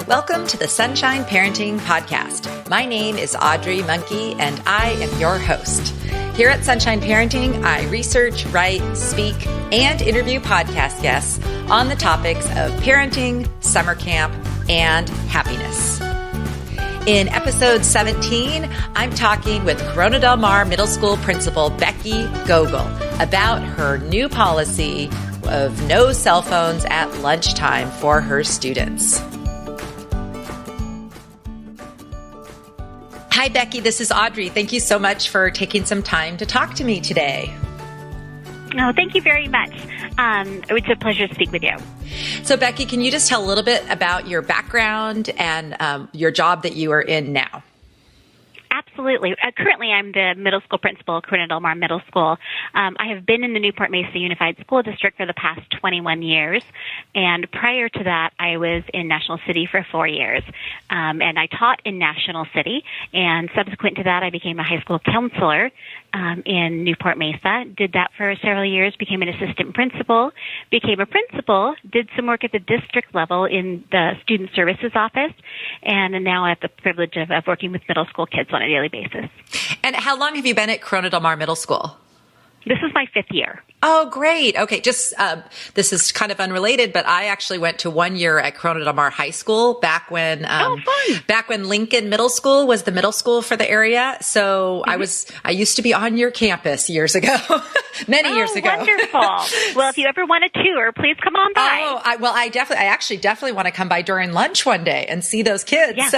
Welcome to the Sunshine Parenting Podcast. My name is Audrey Monkey, and I am your host. Here at Sunshine Parenting, I research, write, speak, and interview podcast guests on the topics of parenting, summer camp, and happiness. In episode 17, I'm talking with Corona Del Mar Middle School Principal Becky Gogel about her new policy of no cell phones at lunchtime for her students. Hi, Becky. This is Audrey. Thank you so much for taking some time to talk to me today. Oh, thank you very much. It's a pleasure to speak with you. So, Becky, can you just tell a little bit about your background and your job that you are in now? Absolutely. Currently, I'm the middle school principal at Corona Del Mar Middle School. I have been in the Newport Mesa Unified School District for the past 21 years, and prior to that, I was in National City for 4 years, and I taught in National City, and subsequent to that, I became a high school counselor in Newport Mesa, did that for several years, became an assistant principal, became a principal, did some work at the district level in the student services office, and now I have the privilege of working with middle school kids on a daily basis. And how long have you been at Corona Del Mar Middle School? This is my 5th year. Oh, great. Okay. Just, this is kind of unrelated, but I actually went to 1 year at Corona Del Mar High School back when, back when Lincoln Middle School was the middle school for the area. So I used to be on your campus years ago, many years ago. Wonderful. Well, if you ever want a tour, please come on by. Oh, I actually definitely want to come by during lunch one day and see those kids. Yeah.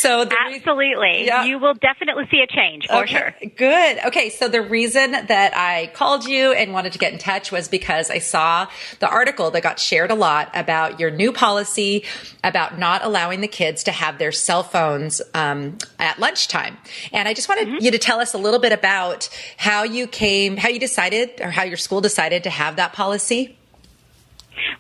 Yeah. Absolutely. You will definitely see a change for sure. Good. Okay. So the reason that I called you and wanted to get in touch was because I saw the article that got shared a lot about your new policy about not allowing the kids to have their cell phones at lunchtime. And I just wanted you to tell us a little bit about how you decided, or how your school decided to have that policy.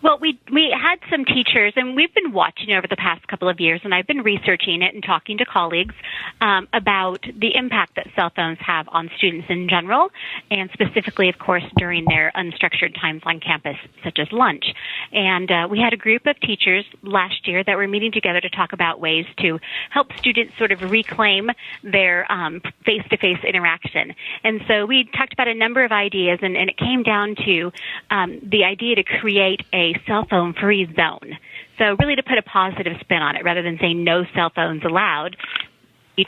Well, we had some teachers, and we've been watching over the past couple of years, and I've been researching it and talking to colleagues about the impact that cell phones have on students in general, and specifically, of course, during their unstructured times on campus, such as lunch. And we had a group of teachers last year that were meeting together to talk about ways to help students sort of reclaim their face-to-face interaction. And so we talked about a number of ideas, and it came down to the idea to create a cell phone free zone. So really to put a positive spin on it rather than saying no cell phones allowed,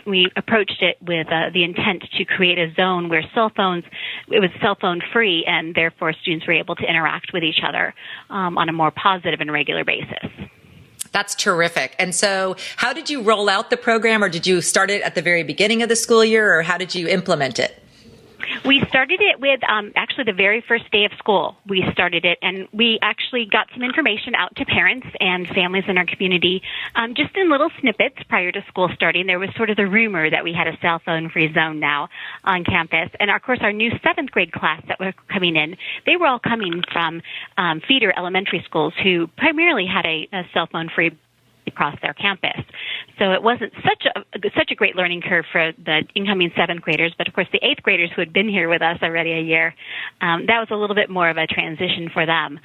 we approached it with the intent to create a zone where it was cell phone free, and therefore students were able to interact with each other on a more positive and regular basis. That's terrific. And so how did you roll out the program, or did you start it at the very beginning of the school year, or how did you implement it? We started it with actually the very first day of school. We started it, and we actually got some information out to parents and families in our community just in little snippets prior to school starting. There was sort of the rumor that we had a cell phone-free zone now on campus. And, of course, our new 7th grade class that were coming in, they were all coming from feeder elementary schools who primarily had a cell phone-free across their campus. So it wasn't such a great learning curve for the incoming 7th graders, but of course the 8th graders who had been here with us already a year, that was a little bit more of a transition for them.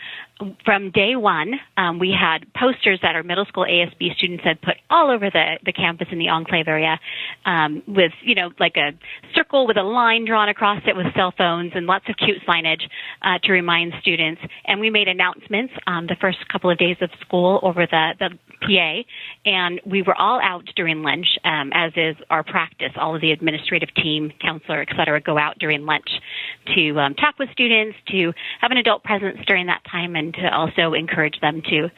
From day one, we had posters that our middle school ASB students had put all over the campus in the enclave area with, like a circle with a line drawn across it with cell phones and lots of cute signage to remind students. And we made announcements the first couple of days of school over the PA, and we were all out during lunch, as is our practice. All of the administrative team, counselor, et cetera, go out during lunch to talk with students, to have an adult presence during that time, and to also encourage them to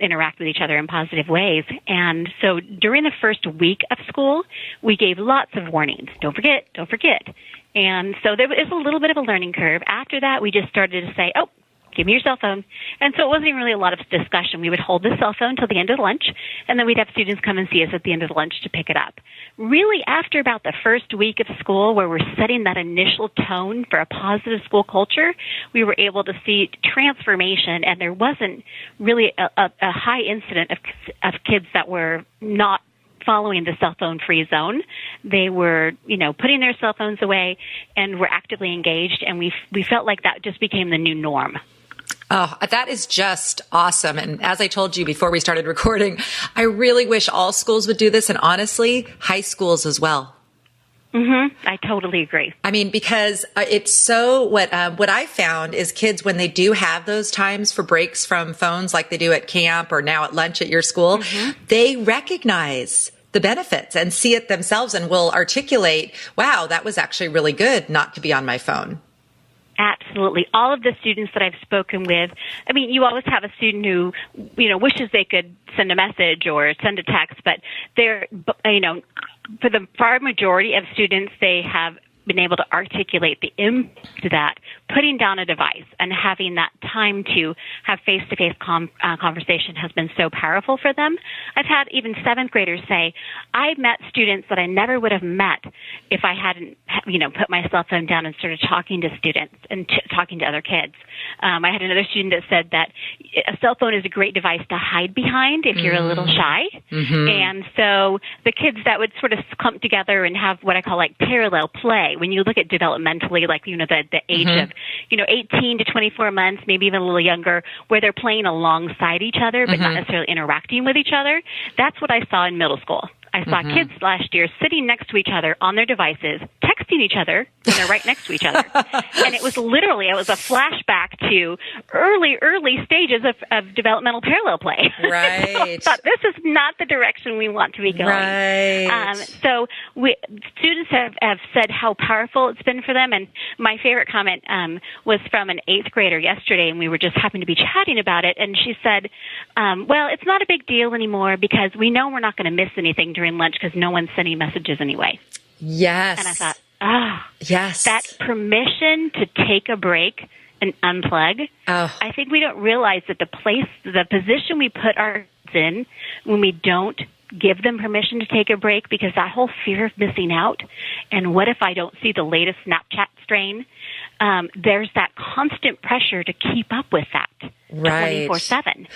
interact with each other in positive ways. And so during the first week of school, we gave lots of warnings. Don't forget, don't forget. And so there was a little bit of a learning curve. After that, we just started to say, give me your cell phone. And so it wasn't really a lot of discussion. We would hold the cell phone till the end of lunch, and then we'd have students come and see us at the end of the lunch to pick it up. Really, after about the first week of school, where we're setting that initial tone for a positive school culture, we were able to see transformation, and there wasn't really a high incident of kids that were not following the cell phone free zone. They were, putting their cell phones away and were actively engaged, and we felt like that just became the new norm. Oh, that is just awesome. And as I told you before we started recording, I really wish all schools would do this, and honestly, high schools as well. I totally agree. I mean, because it's so what I found is kids, when they do have those times for breaks from phones like they do at camp or now at lunch at your school, they recognize the benefits and see it themselves and will articulate, wow, that was actually really good not to be on my phone. Absolutely. All of the students that I've spoken with, I mean, you always have a student who, wishes they could send a message or send a text, but they're, for the far majority of students, they have been able to articulate the impact of that, putting down a device and having that time to have face-to-face conversation has been so powerful for them. I've had even seventh graders say, I met students that I never would have met if I hadn't, put my cell phone down and started talking to students and talking to other kids. I had another student that said that a cell phone is a great device to hide behind if you're a little shy. And so the kids that would sort of clump together and have what I call like parallel play, when you look at developmentally, like, the age of, 18 to 24 months, maybe even a little younger, where they're playing alongside each other, but not necessarily interacting with each other. That's what I saw in middle school. I saw kids last year sitting next to each other on their devices, texting each other when they're right next to each other. And it was a flashback to early stages of developmental parallel play. Right. So I thought, this is not the direction we want to be going. Right. So students have said how powerful it's been for them. And my favorite comment was from an eighth grader yesterday, and we were just happened to be chatting about it. And she said, well, it's not a big deal anymore because we know we're not going to miss anything during lunch because no one's sending messages anyway. Yes. And I thought, yes, that permission to take a break and unplug. I think we don't realize that the position we put ourselves in when we don't give them permission to take a break, because that whole fear of missing out and what if I don't see the latest Snapchat strain, there's that constant pressure to keep up with that. Right. 24/7.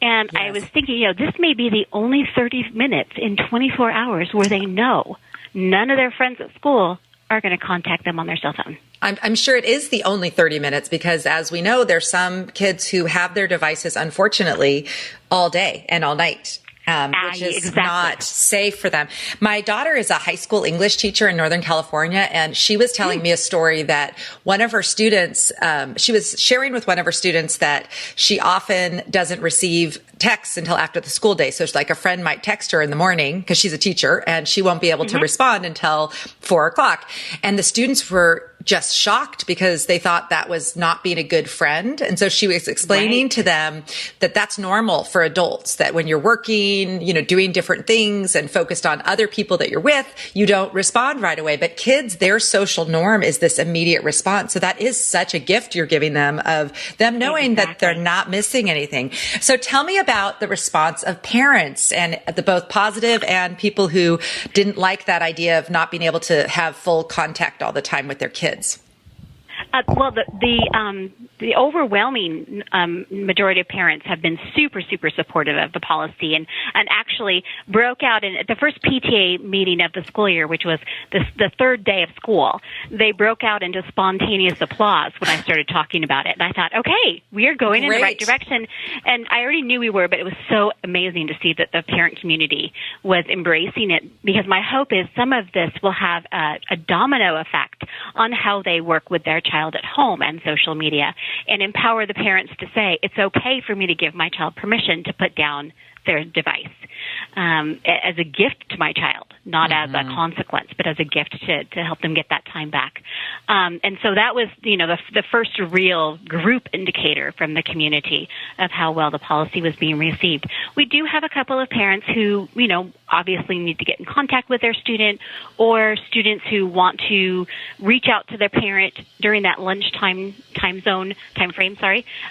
And I was thinking, this may be the only 30 minutes in 24 hours where they know none of their friends at school are going to contact them on their cell phone. I'm sure it is the only 30 minutes because, as we know, there's some kids who have their devices, unfortunately, all day and all night. Which is not safe for them. My daughter is a high school English teacher in Northern California, and she was telling me a story that one of her students, she was sharing with one of her students that she often doesn't receive texts until after the school day. So it's like a friend might text her in the morning because she's a teacher and she won't be able to respond until 4:00. And the students were just shocked because they thought that was not being a good friend. And so she was explaining to them that that's normal for adults, that when you're working, doing different things and focused on other people that you're with, you don't respond right away. But kids, their social norm is this immediate response. So that is such a gift you're giving them, of them knowing that they're not missing anything. So tell me about the response of parents, and the both positive and people who didn't like that idea of not being able to have full contact all the time with their kids. Well, the overwhelming majority of parents have been super, super supportive of the policy, and actually broke out at the first PTA meeting of the school year, which was the third day of school. They broke out into spontaneous applause when I started talking about it. And I thought, okay, we are going in the right direction. And I already knew we were, but it was so amazing to see that the parent community was embracing it, because my hope is some of this will have a domino effect on how they work with their child at home and social media, and empower the parents to say, it's okay for me to give my child permission to put down their device as a gift to my child, not as a consequence, but as a gift to help them get that time back. And so that was, the first real group indicator from the community of how well the policy was being received. We do have a couple of parents who, obviously need to get in contact with their student, or students who want to reach out to their parent during that lunchtime time frame.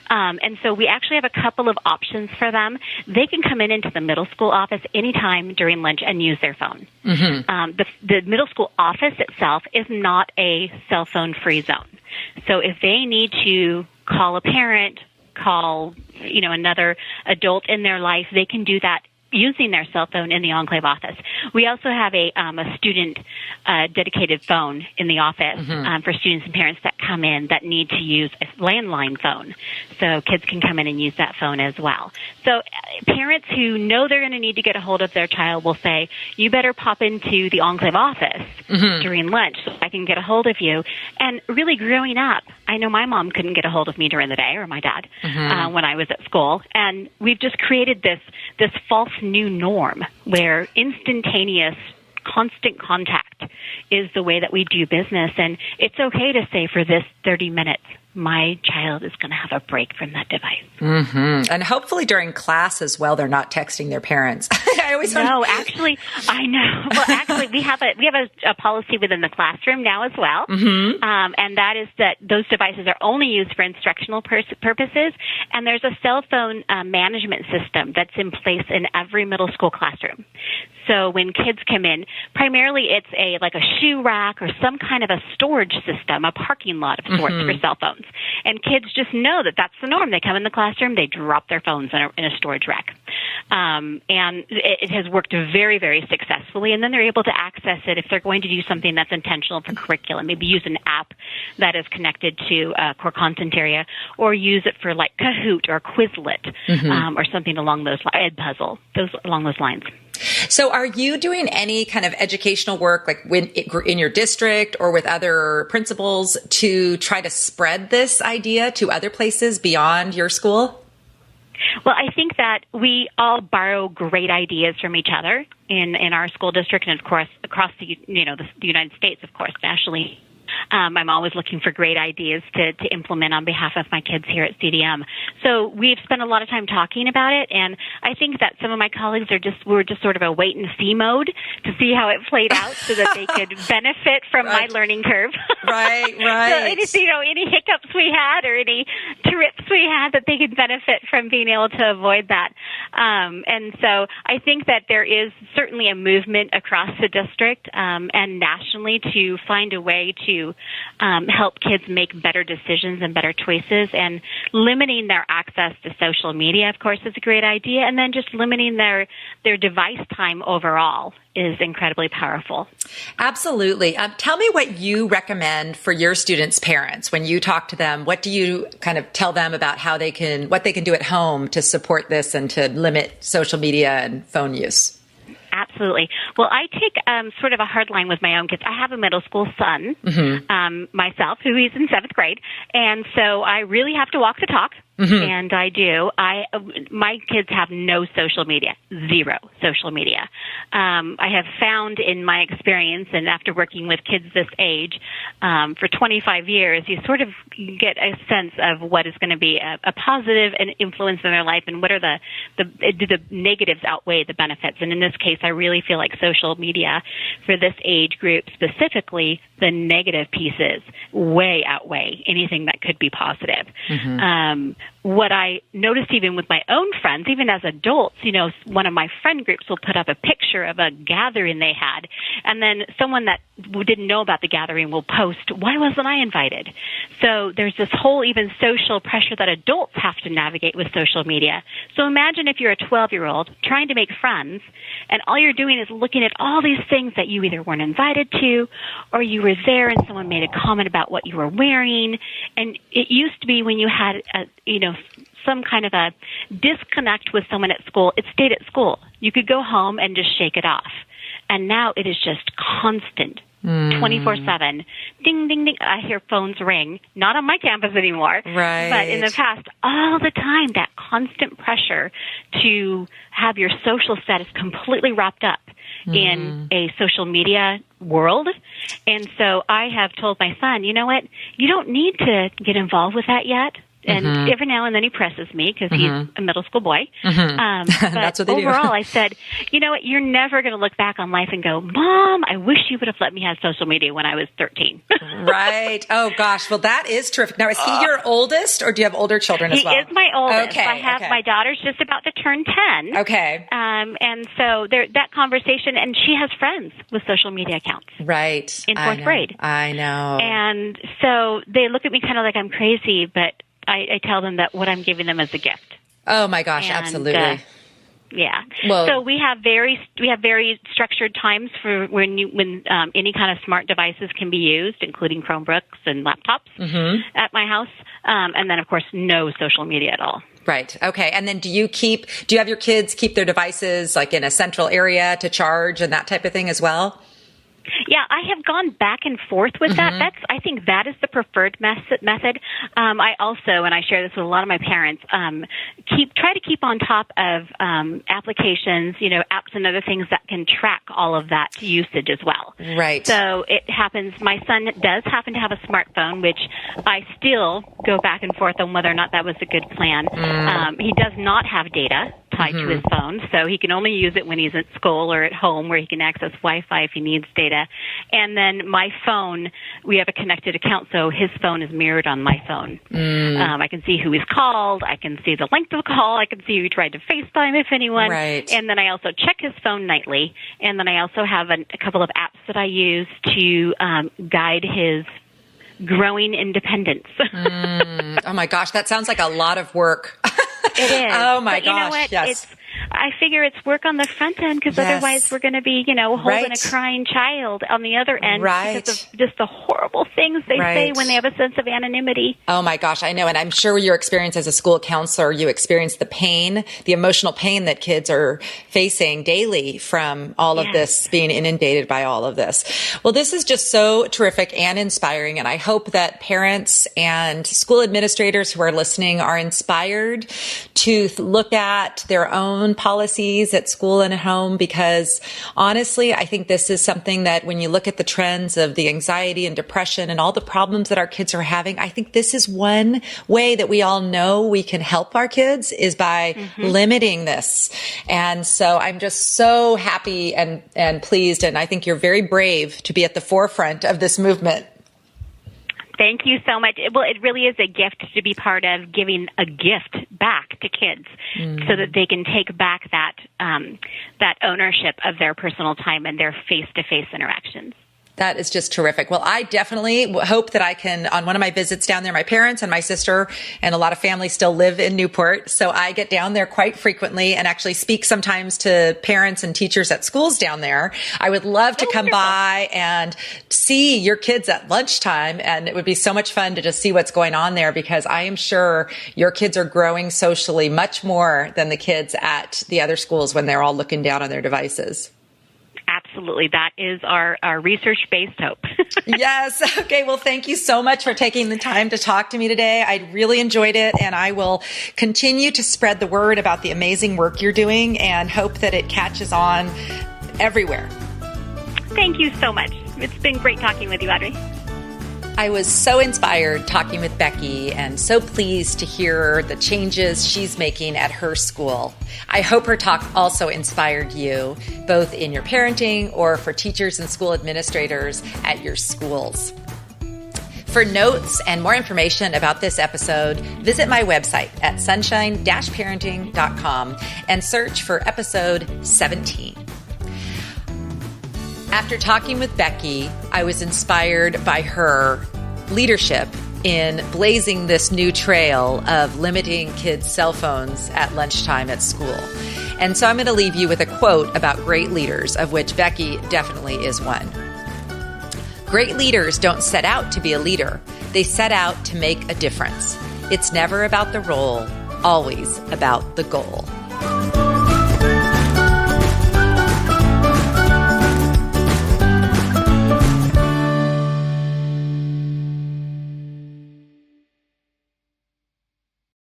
And so we actually have a couple of options for them. They can come into the middle school office anytime during lunch and use their phone. The middle school office itself is not a cell phone free zone. So if they need to call a parent, call another adult in their life, they can do that using their cell phone in the Enclave office. We also have a student dedicated phone in the office for students and parents that come in that need to use a landline phone. So kids can come in and use that phone as well. So parents who know they're going to need to get a hold of their child will say, you better pop into the Enclave office during lunch so I can get a hold of you. And really growing up, I know my mom couldn't get a hold of me during the day, or my dad, when I was at school. And we've just created this false new norm where instantaneous, constant contact is the way that we do business. And it's okay to say, for this 30 minutes, my child is going to have a break from that device. And hopefully during class as well, they're not texting their parents. Actually, I know. Well, actually, we have a policy within the classroom now as well, and that is that those devices are only used for instructional purposes. And there's a cell phone management system that's in place in every middle school classroom. So when kids come in, primarily it's like a shoe rack or some kind of a storage system, a parking lot of sorts for cell phones. And kids just know that that's the norm. They come in the classroom, they drop their phones in a storage rack. And it has worked very, very successfully. And then they're able to access it if they're going to do something that's intentional for curriculum, maybe use an app that is connected to a core content area, or use it for like Kahoot or Quizlet or something along those lines, Edpuzzle, along those lines. So are you doing any kind of educational work like in your district or with other principals to try to spread this idea to other places beyond your school? Well, I think that we all borrow great ideas from each other in our school district, and of course across the United States, of course, nationally. I'm always looking for great ideas to implement on behalf of my kids here at CDM. So we've spent a lot of time talking about it, and I think that some of my colleagues were just sort of a wait and see mode to see how it played out so that they could benefit from my learning curve. Right. So any hiccups we had or any trips we had, that they could benefit from being able to avoid that. And so I think that there is certainly a movement across the district and nationally to find a way to help kids make better decisions and better choices, and limiting their access to social media, of course, is a great idea. And then just limiting their device time overall is incredibly powerful. Absolutely. Tell me what you recommend for your students' parents when you talk to them. What do you kind of tell them about what they can do at home to support this and to limit social media and phone use? Absolutely. Well, I take sort of a hard line with my own kids. I have a middle school son myself, who is in 7th grade, and so I really have to walk the talk. And I do. My kids have no social media, zero social media. I have found in my experience, and after working with kids this age for 25 years, you sort of get a sense of what is going to be a positive influence in their life, and what are the negatives outweigh the benefits. And in this case, I really feel like social media for this age group specifically, the negative pieces way outweigh anything that could be positive. What I noticed even with my own friends, even as adults, one of my friend groups will put up a picture of a gathering they had, and then someone that didn't know about the gathering will post, why wasn't I invited? So there's this whole even social pressure that adults have to navigate with social media. So imagine if you're a 12-year-old trying to make friends, and all you're doing is looking at all these things that you either weren't invited to, or you were there and someone made a comment about what you were wearing. And it used to be when you had some kind of a disconnect with someone at school, it stayed at school. You could go home and just shake it off. And now it is just constant, 24/7. Ding, ding, ding. I hear phones ring, not on my campus anymore. Right. But in the past, all the time, that constant pressure to have your social status completely wrapped up in a social media world. And so I have told my son, you know what? You don't need to get involved with that yet. And every now and then he presses me because he's a middle school boy. But That's what they overall, do. I said, you know what? You're never going to look back on life and go, Mom, I wish you would have let me have social media when I was 13. Right. Oh, gosh. Well, that is terrific. Now, is he your oldest, or do you have older children as well? He is my oldest. Okay. I have my daughter's just about to turn 10. Okay. And so that conversation, and she has friends with social media accounts. Right. In 4th grade. I know. And so they look at me kind of like I'm crazy, but I tell them that what I'm giving them is a gift. Oh my gosh, And, absolutely. Yeah. Well, so we have very structured times for when any kind of smart devices can be used, including Chromebooks and laptops at my house. And then, of course, no social media at all. Right. Okay. And then do you have your kids keep their devices like in a central area to charge and that type of thing as well? Yeah, I have gone back and forth with that. I think that is the preferred method. I also, and I share this with a lot of my parents, try to keep on top of applications, apps and other things that can track all of that usage as well. Right. So it happens. My son does happen to have a smartphone, which I still go back and forth on whether or not that was a good plan. He does not have data tied to his phone, so he can only use it when he's at school or at home where he can access Wi-Fi if he needs data. And then my phone, we have a connected account, so his phone is mirrored on my phone. I can see who he's called. I can see the length of the call. I can see who tried to FaceTime, if anyone. Right. And then I also check his phone nightly. And then I also have a couple of apps that I use to guide his growing independence. Oh, my gosh. That sounds like a lot of work. It is. Oh, my but you know gosh. what? Yes. I figure it's work on the front end because otherwise we're going to be, holding a crying child on the other end because of just the horrible things they say when they have a sense of anonymity. Oh my gosh, I know. And I'm sure your experience as a school counselor, you experience the pain, the emotional pain that kids are facing daily from all of this, being inundated by all of this. Well, this is just so terrific and inspiring. And I hope that parents and school administrators who are listening are inspired to look at their own policies at school and at home, because honestly, I think this is something that when you look at the trends of the anxiety and depression and all the problems that our kids are having, I think this is one way that we all know we can help our kids is by limiting this. And so I'm just so happy and pleased. And I think you're very brave to be at the forefront of this movement. Thank you so much. Well, it really is a gift to be part of giving a gift back to kids so that they can take back that ownership of their personal time and their face-to-face interactions. That is just terrific. Well, I definitely hope that I can, on one of my visits down there, my parents and my sister and a lot of families still live in Newport. So I get down there quite frequently and actually speak sometimes to parents and teachers at schools down there. I would love to come by and see your kids at lunchtime. And it would be so much fun to just see what's going on there, because I am sure your kids are growing socially much more than the kids at the other schools when they're all looking down on their devices. Absolutely. That is our research-based hope. Yes. Okay. Well, thank you so much for taking the time to talk to me today. I really enjoyed it, and I will continue to spread the word about the amazing work you're doing and hope that it catches on everywhere. Thank you so much. It's been great talking with you, Audrey. I was so inspired talking with Becky and so pleased to hear the changes she's making at her school. I hope her talk also inspired you, both in your parenting or for teachers and school administrators at your schools. For notes and more information about this episode, visit my website at sunshine-parenting.com and search for episode 17. After talking with Becky, I was inspired by her leadership in blazing this new trail of limiting kids' cell phones at lunchtime at school. And so I'm going to leave you with a quote about great leaders, of which Becky definitely is one. Great leaders don't set out to be a leader. They set out to make a difference. It's never about the role, always about the goal.